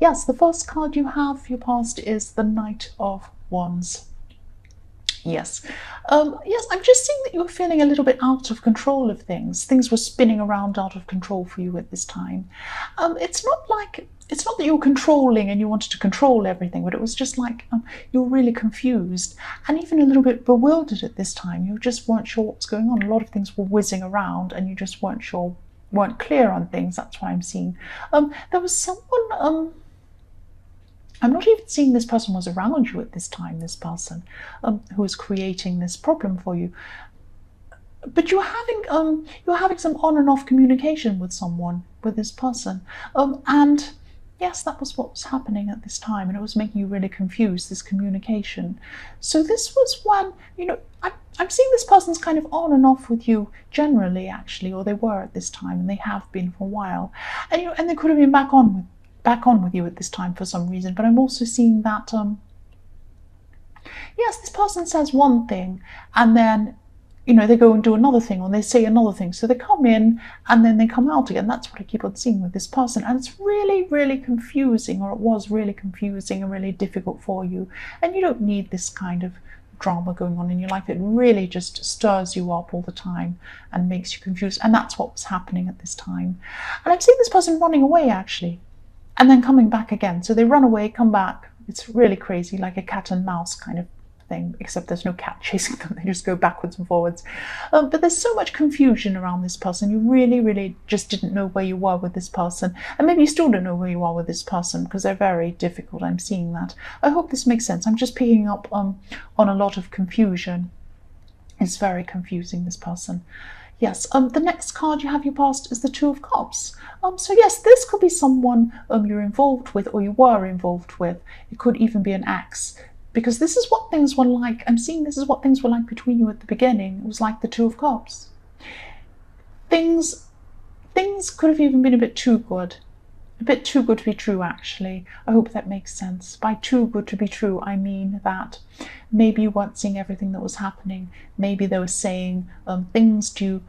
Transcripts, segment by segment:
Yes, the first card you have for your past is the Knight of Wands. Yes. Yes, I'm just seeing that you were feeling a little bit out of control of things. Things were spinning around out of control for you at this time. It's not that you were controlling and you wanted to control everything, but it was just like you were really confused and even a little bit bewildered at this time. You just weren't sure what's going on. A lot of things were whizzing around and you just weren't clear on things. That's what I'm seeing. There was someone I'm not even seeing this person was around you at this time, this person who is creating this problem for you. But you're having some on and off communication with someone, with this person. And yes, that was what was happening at this time, and it was making you really confused, this communication. So this was when, I'm seeing this person's kind of on and off with you generally, actually, or they were at this time, and they have been for a while. And they could have been back on with you at this time for some reason, but I'm also seeing that yes, this person says one thing and then they go and do another thing, or they say another thing. So they come in and then they come out again. That's what I keep on seeing with this person, and it's really, really confusing, or it was really confusing and really difficult for you. And you don't need this kind of drama going on in your life. It really just stirs you up all the time and makes you confused, and that's what was happening at this time. And I'm seeing this person running away, actually, and then coming back again. So they run away, come back. It's really crazy, like a cat and mouse kind of thing, except there's no cat chasing them. They just go backwards and forwards. But there's so much confusion around this person. You really, really just didn't know where you were with this person. And maybe you still don't know where you are with this person because they're very difficult. I'm seeing that. I hope this makes sense. I'm just picking up on a lot of confusion. It's very confusing, this person. Yes, the next card you have your past is the Two of Cups. So yes, this could be someone you're involved with, or you were involved with. It could even be an ex, because this is what things were like. I'm seeing this is what things were like between you at the beginning. It was like the Two of Cups. Things could have even been a bit too good. A bit too good to be true, actually. I hope that makes sense. By too good to be true, I mean that maybe you weren't seeing everything that was happening. Maybe they were saying things to you.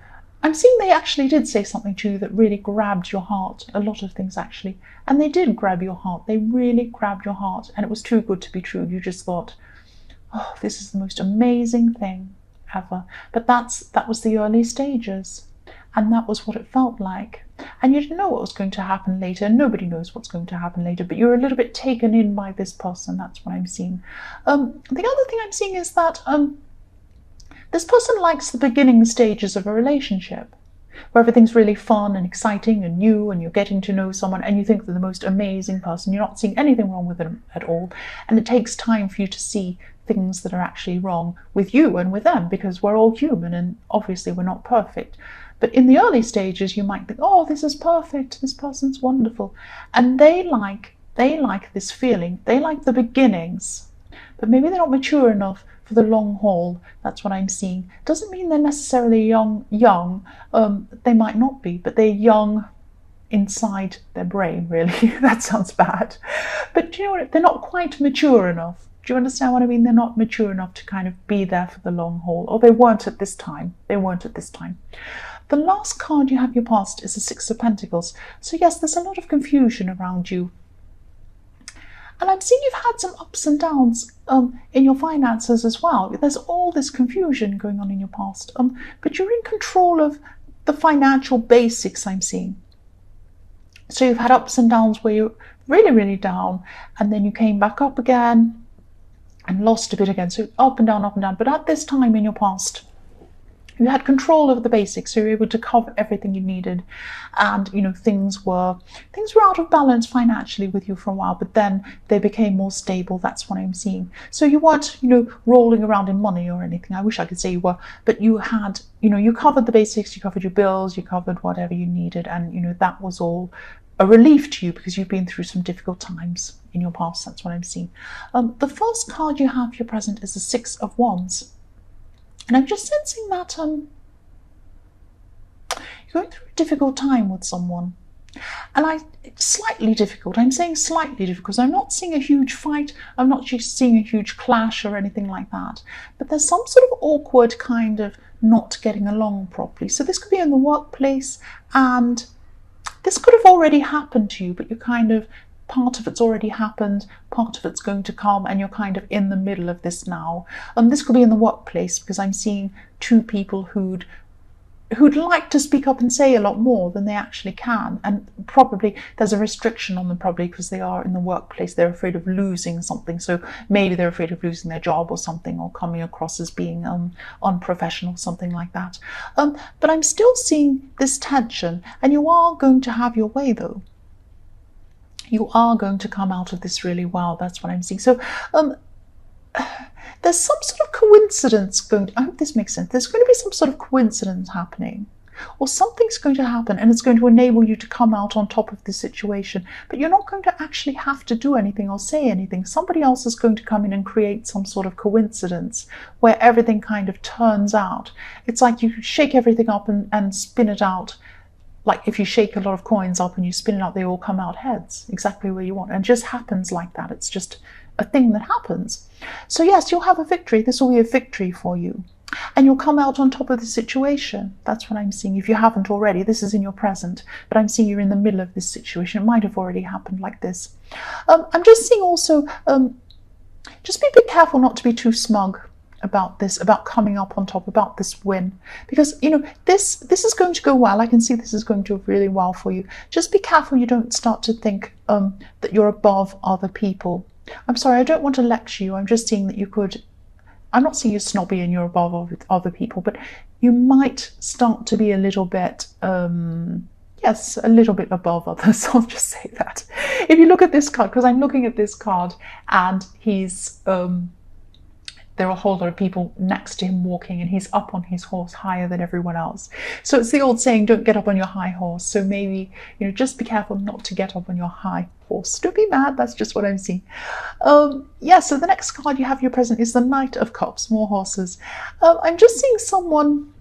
I'm seeing they actually did say something to you that really grabbed your heart. A lot of things, actually. And they did grab your heart. They really grabbed your heart. And it was too good to be true. You just thought, oh, this is the most amazing thing ever. But that was the early stages. And that was what it felt like. And you didn't know what was going to happen later. Nobody knows what's going to happen later, but you're a little bit taken in by this person. That's what I'm seeing. The other thing I'm seeing is that this person likes the beginning stages of a relationship, where everything's really fun and exciting and new, and you're getting to know someone and you think they're the most amazing person. You're not seeing anything wrong with them at all. And it takes time for you to see things that are actually wrong with you and with them, because we're all human and obviously we're not perfect. But in the early stages, you might think, oh, this is perfect, this person's wonderful. And they like this feeling. They like the beginnings, but maybe they're not mature enough for the long haul. That's what I'm seeing. Doesn't mean they're necessarily young. They might not be, but they're young inside their brain, really. That sounds bad. But do you know what? They're not quite mature enough. Do you understand what I mean? They're not mature enough to kind of be there for the long haul, or they weren't at this time. The last card you have your past is the Six of Pentacles. So yes, there's a lot of confusion around you. And I'm seeing you've had some ups and downs in your finances as well. There's all this confusion going on in your past. But you're in control of the financial basics, I'm seeing. So you've had ups and downs where you're really, really down, and then you came back up again and lost a bit again. So up and down, up and down. But at this time in your past, you had control of the basics, so you were able to cover everything you needed, and things were out of balance financially with you for a while, but then they became more stable. That's what I'm seeing. So you weren't rolling around in money or anything. I wish I could say you were, but you had you covered the basics, you covered your bills, you covered whatever you needed, and that was all a relief to you because you've been through some difficult times in your past. That's what I'm seeing. The first card you have for your present is the Six of Wands. And I'm just sensing that you're going through a difficult time with someone. And it's slightly difficult. I'm saying slightly difficult because I'm not seeing a huge fight. I'm not just seeing a huge clash or anything like that. But there's some sort of awkward kind of not getting along properly. So this could be in the workplace, and this could have already happened to you, but you're kind of part of it's already happened, part of it's going to come, and you're kind of in the middle of this now. This could be in the workplace, because I'm seeing two people who'd like to speak up and say a lot more than they actually can, and probably there's a restriction on them, probably because they are in the workplace. They're afraid of losing something, so maybe they're afraid of losing their job or something, or coming across as being unprofessional, something like that. But I'm still seeing this tension, and you are going to have your way, though. You are going to come out of this really well. That's what I'm seeing. So there's some sort of coincidence I hope this makes sense. There's going to be some sort of coincidence happening, or something's going to happen, and it's going to enable you to come out on top of the situation, but you're not going to actually have to do anything or say anything. Somebody else is going to come in and create some sort of coincidence where everything kind of turns out. It's like you shake everything up and spin it out. Like if you shake a lot of coins up and you spin it out, they all come out heads, exactly where you want. And it just happens like that. It's just a thing that happens. So yes, you'll have a victory. This will be a victory for you. And you'll come out on top of the situation. That's what I'm seeing. If you haven't already, this is in your present, but I'm seeing you're in the middle of this situation. It might have already happened like this. I'm just seeing also, just be a bit careful not to be too smug about this, about coming up on top, about this win, because this is going to go well. I can see this is going to go really well for you. Just be careful you don't start to think that you're above other people. I'm sorry, I don't want to lecture you. I'm just seeing that you could, I'm not saying you're snobby and you're above other people, but you might start to be a little bit yes, a little bit above others. I'll just say that. If you look at this card, because I'm looking at this card, and he's there are a whole lot of people next to him walking, and he's up on his horse higher than everyone else. So it's the old saying, don't get up on your high horse. So maybe, just be careful not to get up on your high horse. Don't be mad, that's just what I'm seeing. Yeah, so the next card you have your present is the Knight of Cups, more horses. I'm just seeing someone's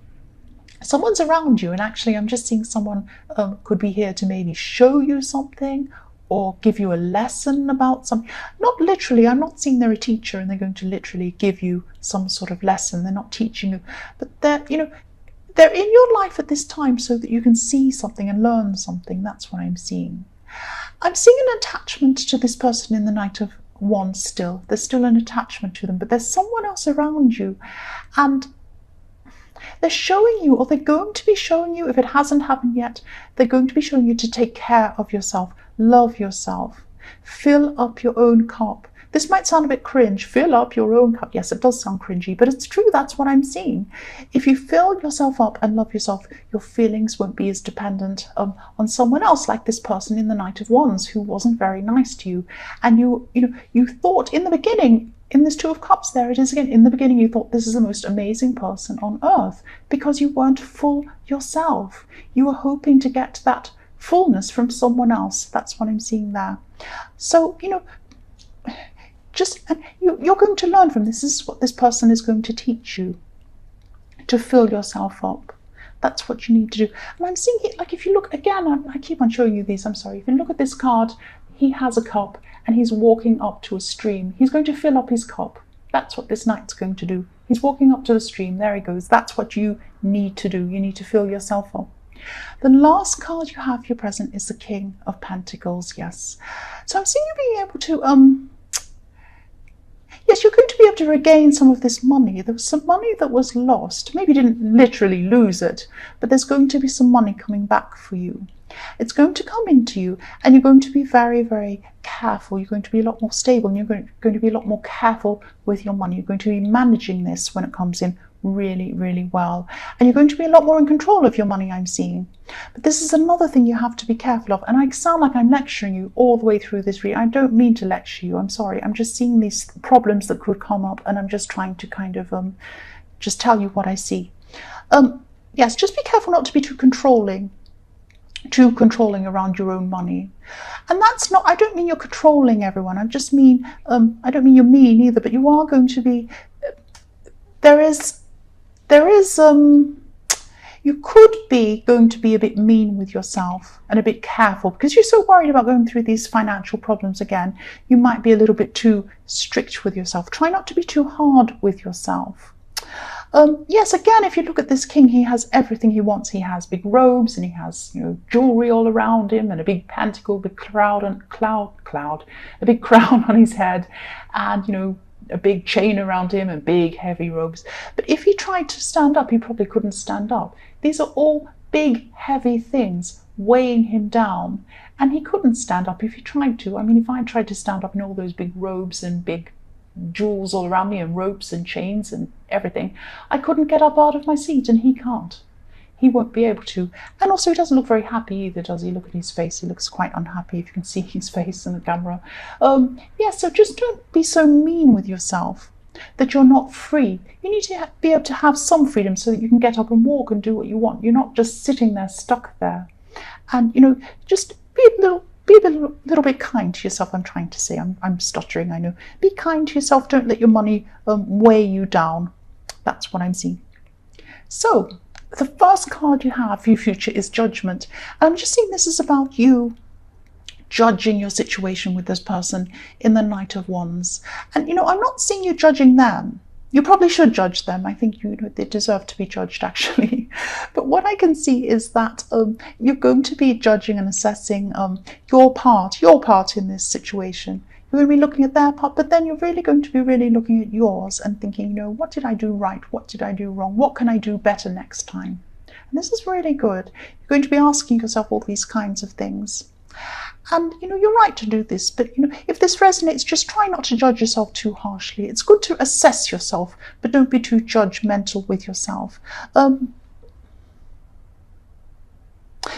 around you, and actually I'm just seeing someone could be here to maybe show you something, or give you a lesson about something. Not literally, I'm not seeing they're a teacher and they're going to literally give you some sort of lesson. They're not teaching you, but they're in your life at this time so that you can see something and learn something. That's what I'm seeing. I'm seeing an attachment to this person in the Knight of Wands still. There's still an attachment to them, but there's someone else around you, and they're showing you, or they're going to be showing you, if it hasn't happened yet, they're going to be showing you to take care of yourself, love yourself, fill up your own cup. This might sound a bit cringe, fill up your own cup. Yes, it does sound cringy, but it's true, that's what I'm seeing. If you fill yourself up and love yourself, your feelings won't be as dependent on someone else, like this person in the Knight of Wands who wasn't very nice to you. And you thought in the beginning, in this Two of Cups, there it is again, in the beginning you thought this is the most amazing person on earth because you weren't full yourself. You were hoping to get that fullness from someone else. That's what I'm seeing there. So, you're going to learn from this. This is what this person is going to teach you, to fill yourself up. That's what you need to do. And I'm seeing it, like if you look, again, I keep on showing you these, I'm sorry. If you look at this card, he has a cup and he's walking up to a stream. He's going to fill up his cup. That's what this knight's going to do. He's walking up to the stream. There he goes. That's what you need to do. You need to fill yourself up. The last card you have your present is the King of Pentacles, yes. So I'm seeing you being able to, yes, you're going to be able to regain some of this money. There was some money that was lost. Maybe you didn't literally lose it, but there's going to be some money coming back for you. It's going to come into you, and you're going to be very, very careful. You're going to be a lot more stable, and you're going to be a lot more careful with your money. You're going to be managing this when it comes in really, really well. And you're going to be a lot more in control of your money, I'm seeing. But this is another thing you have to be careful of. And I sound like I'm lecturing you all the way through this reading. I don't mean to lecture you. I'm sorry. I'm just seeing these problems that could come up, and I'm just trying to kind of just tell you what I see. Yes, just be careful not to be too controlling around your own money. And that's not, I don't mean you're controlling everyone. I just mean, I don't mean you're mean either, but you are going to be, you could be going to be a bit mean with yourself and a bit careful because you're so worried about going through these financial problems again. You might be a little bit too strict with yourself. Try not to be too hard with yourself. Yes, again, if you look at this king, he has everything he wants. He has big robes, and he has, jewelry all around him, and a big pentacle, big a big crown on his head, and a big chain around him and big heavy robes. But if he tried to stand up, he probably couldn't stand up. These are all big heavy things weighing him down, and he couldn't stand up if he tried to. I mean, if I tried to stand up in all those big robes and big jewels all around me and ropes and chains and everything, I couldn't get up out of my seat, and he can't. He won't be able to. And also, he doesn't look very happy either, does he? Look at his face. He looks quite unhappy, if you can see his face in the camera. So just don't be so mean with yourself that you're not free. You need to be able to have some freedom so that you can get up and walk and do what you want. You're not just sitting there stuck there. And, just be a little bit kind to yourself. I'm trying to say, I'm stuttering, I know. Be kind to yourself. Don't let your money weigh you down. That's what I'm seeing. So, the first card you have for your future is Judgment. And I'm just seeing this is about you judging your situation with this person in the Knight of Wands. And, I'm not seeing you judging them. You probably should judge them. I think they deserve to be judged, actually. But what I can see is that you're going to be judging and assessing your part in this situation. You're going to be looking at their part, but then you're really going to be really looking at yours and thinking, what did I do right? What did I do wrong? What can I do better next time? And this is really good. You're going to be asking yourself all these kinds of things. And, you're right to do this, but, if this resonates, just try not to judge yourself too harshly. It's good to assess yourself, but don't be too judgmental with yourself.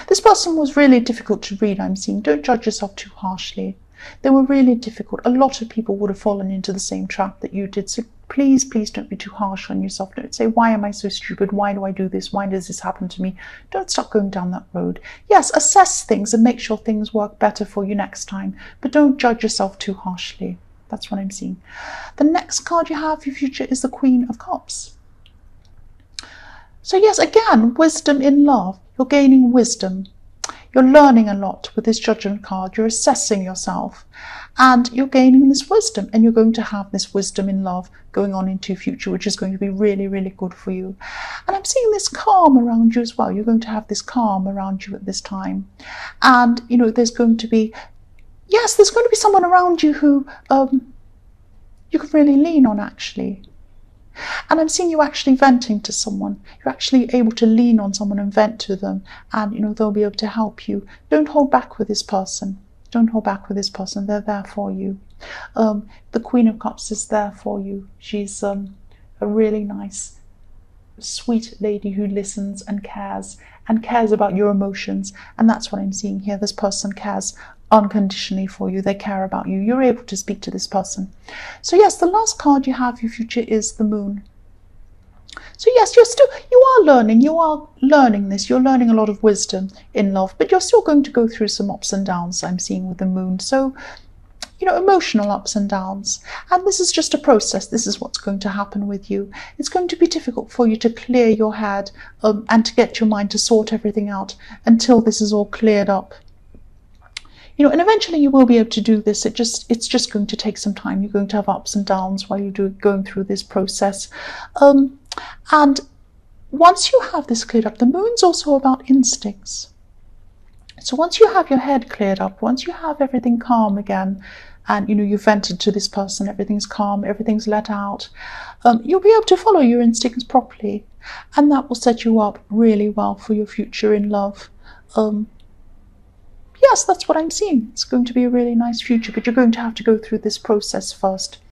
This person was really difficult to read, I'm seeing. Don't judge yourself too harshly. They were really difficult. A lot of people would have fallen into the same trap that you did. So please, please don't be too harsh on yourself. Don't say, why am I so stupid? Why do I do this? Why does this happen to me? Don't start going down that road. Yes, assess things and make sure things work better for you next time. But don't judge yourself too harshly. That's what I'm seeing. The next card you have for your future is the Queen of Cups. So yes, again, wisdom in love. You're gaining wisdom. You're learning a lot with this Judgment card. You're assessing yourself and you're gaining this wisdom, and you're going to have this wisdom in love going on into your future, which is going to be really, really good for you. And I'm seeing this calm around you as well. You're going to have this calm around you at this time. And, there's going to be someone around you who you can really lean on, actually. And I'm seeing you actually venting to someone. You're actually able to lean on someone and vent to them, and they'll be able to help you. Don't hold back with this person. Don't hold back with this person. They're there for you. The Queen of Cups is there for you. She's a really nice, sweet lady who listens and cares about your emotions. And that's what I'm seeing here. This person cares unconditionally for you. They care about you. You're able to speak to this person. So yes, the last card you have for your future is the Moon. So yes, you are learning this. You're learning a lot of wisdom in love, but you're still going to go through some ups and downs, I'm seeing with the Moon. So, emotional ups and downs. And this is just a process. This is what's going to happen with you. It's going to be difficult for you to clear your head and to get your mind to sort everything out until this is all cleared up. And eventually you will be able to do this. It's just going to take some time. You're going to have ups and downs while you're going through this process. And once you have this cleared up, the Moon's also about instincts. So once you have your head cleared up, once you have everything calm again, and you've vented to this person, everything's calm, everything's let out, you'll be able to follow your instincts properly, and that will set you up really well for your future in love. Yes, that's what I'm seeing. It's going to be a really nice future, but you're going to have to go through this process first.